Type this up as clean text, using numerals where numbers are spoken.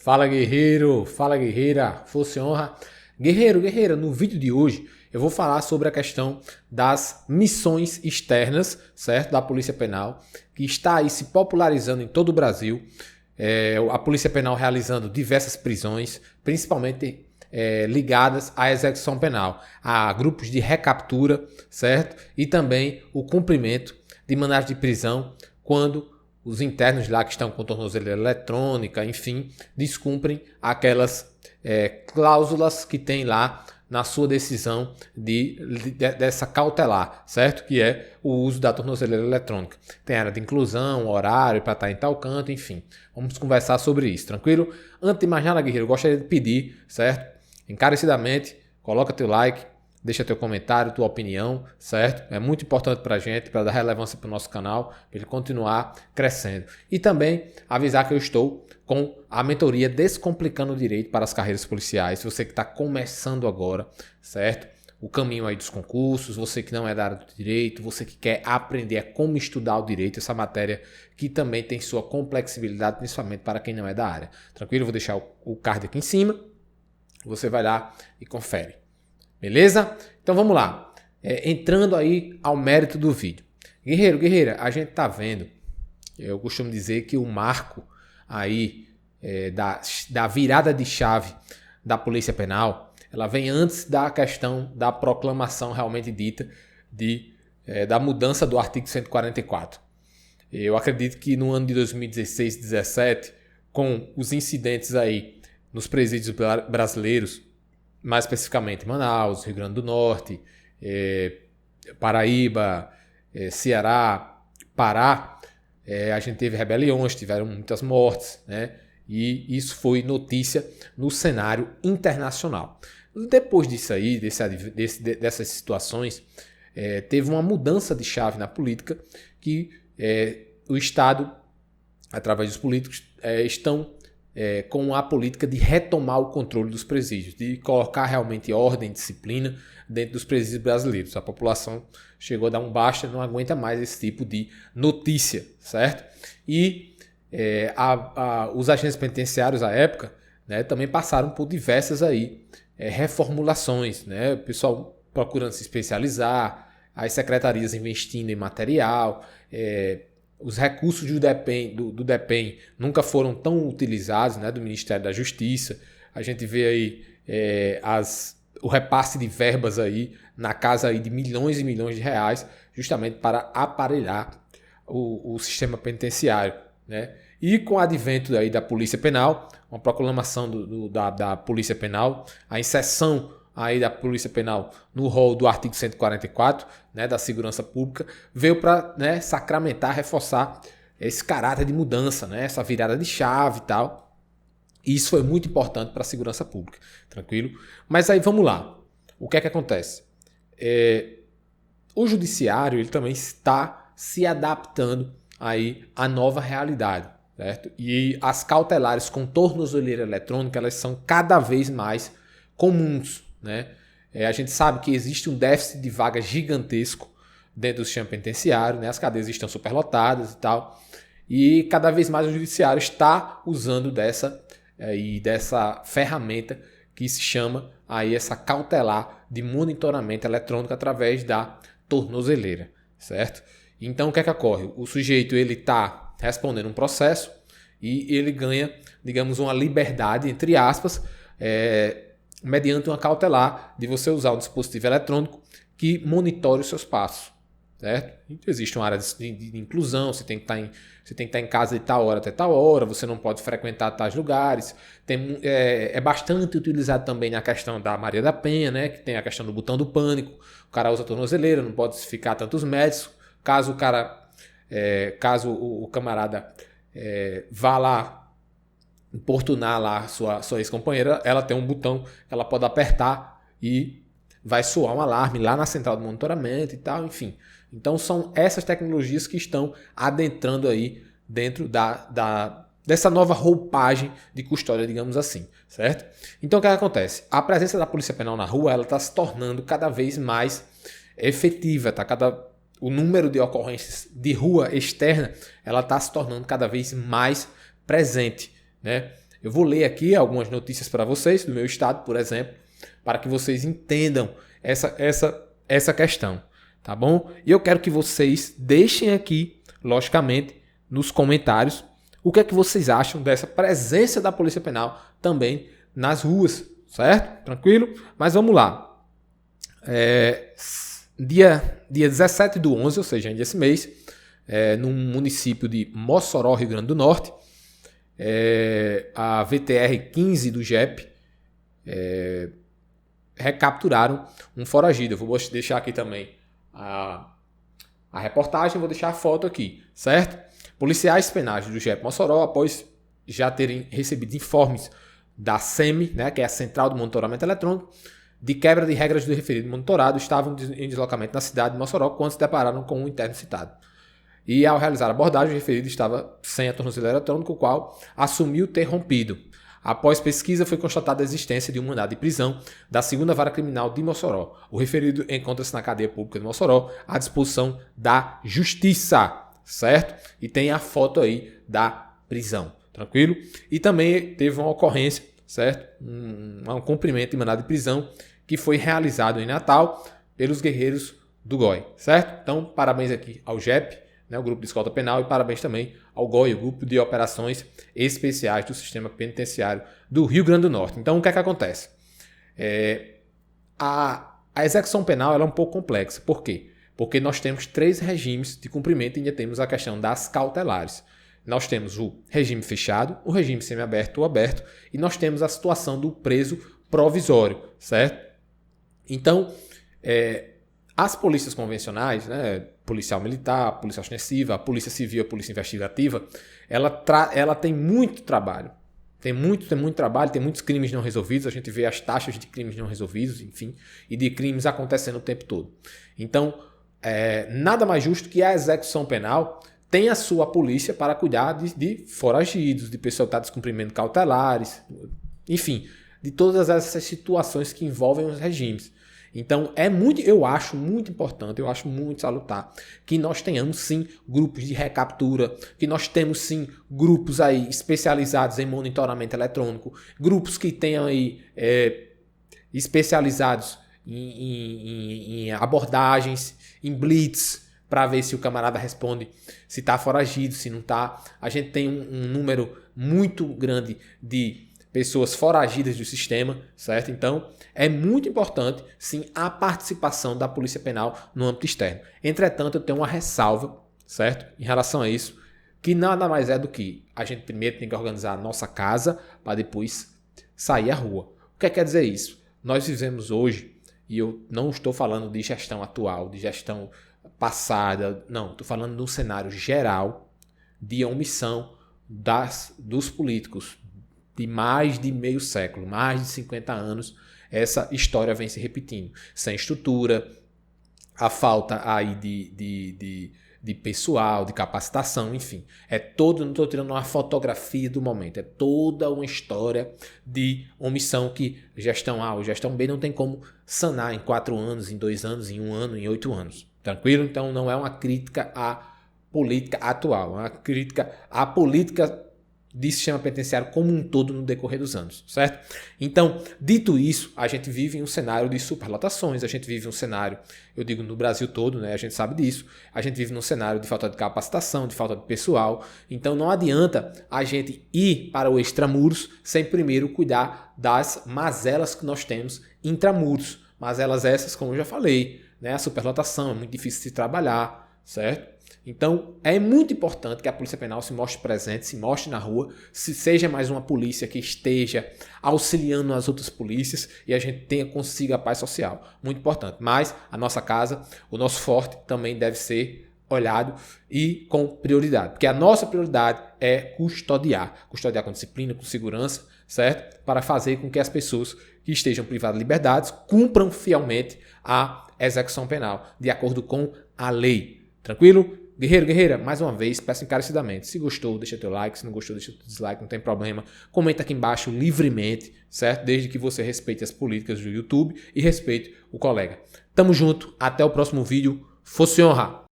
Fala guerreiro, fala guerreira, força e honra. Guerreiro, guerreira, no vídeo de hoje eu vou falar sobre a questão das missões externas, certo? Da Polícia Penal, que está aí se popularizando em todo o Brasil. A Polícia Penal realizando diversas prisões, principalmente ligadas à execução penal, a grupos de recaptura, certo? E também o cumprimento de mandados de prisão quando os internos lá que estão com tornozeleira eletrônica, enfim, descumprem aquelas cláusulas que tem lá na sua decisão dessa cautelar, certo? Que é o uso da tornozeleira eletrônica. Tem área de inclusão, horário para estar em tal canto, enfim. Vamos conversar sobre isso, tranquilo? Antes de mais nada, guerreiro, eu gostaria de pedir, certo? Encarecidamente, coloca teu like, deixa teu comentário, tua opinião, certo? É muito importante para a gente, para dar relevância para o nosso canal, para ele continuar crescendo. E também avisar que eu estou com a mentoria Descomplicando o Direito para as Carreiras Policiais. Você que está começando agora, certo? O caminho aí dos concursos, você que não é da área do direito, você que quer aprender como estudar o direito, essa matéria que também tem sua complexibilidade, principalmente para quem não é da área. Tranquilo? Eu vou deixar o card aqui em cima. Você vai lá e confere. Beleza? Então vamos lá. Entrando aí ao mérito do vídeo. Guerreiro, guerreira, a gente tá vendo, eu costumo dizer que o marco aí da virada de chave da Polícia Penal, ela vem antes da questão da proclamação realmente dita da mudança do artigo 144. Eu acredito que no ano de 2016, 2017, com os incidentes aí nos presídios brasileiros, mais especificamente Manaus, Rio Grande do Norte, Paraíba, Ceará, Pará, a gente teve rebeliões, tiveram muitas mortes, né? E isso foi notícia no cenário internacional. Depois disso aí, dessas situações, teve uma mudança de chave na política que o Estado, através dos políticos, estão com a política de retomar o controle dos presídios, de colocar realmente ordem, disciplina dentro dos presídios brasileiros. A população chegou a dar um basta, não aguenta mais esse tipo de notícia, certo? E os agentes penitenciários à época, né, também passaram por diversas aí, reformulações, né? O pessoal procurando se especializar, as secretarias investindo em material, os recursos do DEPEN nunca foram tão utilizados, né, do Ministério da Justiça. A gente vê aí o repasse de verbas aí na casa aí de milhões e milhões de reais, justamente para aparelhar o sistema penitenciário, né? E com o advento aí da Polícia Penal, uma proclamação da Polícia Penal, a inserção aí da Polícia Penal no rol do artigo 144, né, da segurança pública, veio para, né, sacramentar, reforçar esse caráter de mudança, né, essa virada de chave e tal. E isso foi muito importante para a segurança pública, tranquilo? Mas aí vamos lá. O que é que acontece? O judiciário ele também está se adaptando aí à nova realidade, certo? E as cautelares com tornozeleira eletrônica, elas são cada vez mais comuns, né? A gente sabe que existe um déficit de vagas gigantesco dentro do sistema penitenciário, né? As cadeias estão superlotadas e tal, e cada vez mais o judiciário está usando dessa ferramenta que se chama aí essa cautelar de monitoramento eletrônico através da tornozeleira, certo? Então o que é que ocorre? O sujeito ele está respondendo um processo e ele ganha, digamos, uma liberdade, entre aspas, mediante uma cautelar de você usar um dispositivo eletrônico que monitore os seus passos, certo? Existe uma área de inclusão, você tem que estar em casa de tal hora até tal hora, você não pode frequentar tais lugares. É bastante utilizado também na questão da Maria da Penha, né? Que tem a questão do botão do pânico, o cara usa a tornozeleira, não pode ficar tantos metros. Caso o camarada vá lá importunar lá sua ex-companheira, ela tem um botão que ela pode apertar e vai soar um alarme lá na central de monitoramento e tal, enfim. Então são essas tecnologias que estão adentrando aí dentro dessa nova roupagem de custódia, digamos assim, certo? Então o que acontece? A presença da Polícia Penal na rua, ela está se tornando cada vez mais efetiva, o número de ocorrências de rua externa, ela está se tornando cada vez mais presente, né? Eu vou ler aqui algumas notícias para vocês, do meu estado, por exemplo, para que vocês entendam essa questão, tá bom? E eu quero que vocês deixem aqui, logicamente, nos comentários, o que é que vocês acham dessa presença da Polícia Penal também nas ruas, certo? Tranquilo? Mas vamos lá. Dia 17/11, ou seja, ainda esse mês, no município de Mossoró, Rio Grande do Norte, a VTR-15 do JEP recapturaram um foragido. Eu vou deixar aqui também a reportagem, vou deixar a foto aqui, certo? Policiais penais do JEP Mossoró, após já terem recebido informes da SEMI, né, que é a Central do Monitoramento Eletrônico, de quebra de regras do referido monitorado, estavam em deslocamento na cidade de Mossoró quando se depararam com o interno citado. E ao realizar a abordagem, o referido estava sem a tornozeleira eletrônica, o qual assumiu ter rompido. Após pesquisa, foi constatada a existência de um mandado de prisão da 2ª Vara Criminal de Mossoró. O referido encontra-se na cadeia pública de Mossoró à disposição da Justiça, certo? E tem a foto aí da prisão, tranquilo? E também teve uma ocorrência, certo? Um cumprimento de mandado de prisão que foi realizado em Natal pelos guerreiros do GOI, certo? Então, parabéns aqui ao JEP, né, o Grupo de Escolta Penal, e parabéns também ao GOI, o Grupo de Operações Especiais do Sistema Penitenciário do Rio Grande do Norte. Então, o que é que acontece? A execução penal ela é um pouco complexa. Por quê? Porque nós temos 3 regimes de cumprimento e ainda temos a questão das cautelares. Nós temos o regime fechado, o regime semiaberto ou aberto, e nós temos a situação do preso provisório, certo? Então, as polícias convencionais, né, policial militar, polícia ostensiva, a polícia civil, a polícia investigativa, ela tem muito trabalho. Tem muito trabalho, tem muitos crimes não resolvidos, a gente vê as taxas de crimes não resolvidos, enfim, e de crimes acontecendo o tempo todo. Então, nada mais justo que a execução penal tenha a sua polícia para cuidar de foragidos, de pessoas que estão descumprindo cautelares, enfim, de todas essas situações que envolvem os regimes. Então, eu acho muito importante, eu acho muito salutar que nós tenhamos sim grupos de recaptura, que nós temos sim grupos aí especializados em monitoramento eletrônico, grupos que tenham aí especializados em abordagens, em blitz, para ver se o camarada responde se está foragido, se não está. A gente tem um número muito grande de pessoas foragidas do sistema, certo? Então, é muito importante, sim, a participação da Polícia Penal no âmbito externo. Entretanto, eu tenho uma ressalva, certo? Em relação a isso, que nada mais é do que a gente primeiro tem que organizar a nossa casa para depois sair à rua. O que quer dizer isso? Nós vivemos hoje, e eu não estou falando de gestão atual, de gestão passada, não, estou falando de um cenário geral de omissão dos políticos, de mais de meio século, mais de 50 anos, essa história vem se repetindo. Sem estrutura, a falta aí de pessoal, de capacitação, enfim. Não estou tirando uma fotografia do momento, é toda uma história de omissão que gestão A ou gestão B não tem como sanar em 4 anos, em 2 anos, em 1 ano, em 8 anos. Tranquilo? Então não é uma crítica à política atual, é uma crítica à política de sistema penitenciário como um todo no decorrer dos anos, certo? Então, dito isso, a gente vive em um cenário de superlotações, a gente vive um cenário, eu digo no Brasil todo, né? A gente sabe disso, a gente vive num cenário de falta de capacitação, de falta de pessoal, então não adianta a gente ir para o extramuros sem primeiro cuidar das mazelas que nós temos intramuros, mazelas essas, como eu já falei, né? A superlotação é muito difícil de trabalhar, certo? Então, é muito importante que a Polícia Penal se mostre presente, se mostre na rua, seja mais uma polícia que esteja auxiliando as outras polícias e a gente consiga a paz social. Muito importante. Mas a nossa casa, o nosso forte também deve ser olhado e com prioridade. Porque a nossa prioridade é custodiar. Custodiar com disciplina, com segurança, certo? Para fazer com que as pessoas que estejam privadas de liberdades cumpram fielmente a execução penal, de acordo com a lei. Tranquilo? Guerreiro, guerreira, mais uma vez, peço encarecidamente, se gostou, deixa teu like, se não gostou, deixa teu dislike, não tem problema. Comenta aqui embaixo livremente, certo? Desde que você respeite as políticas do YouTube e respeite o colega. Tamo junto, até o próximo vídeo. Fosse honra!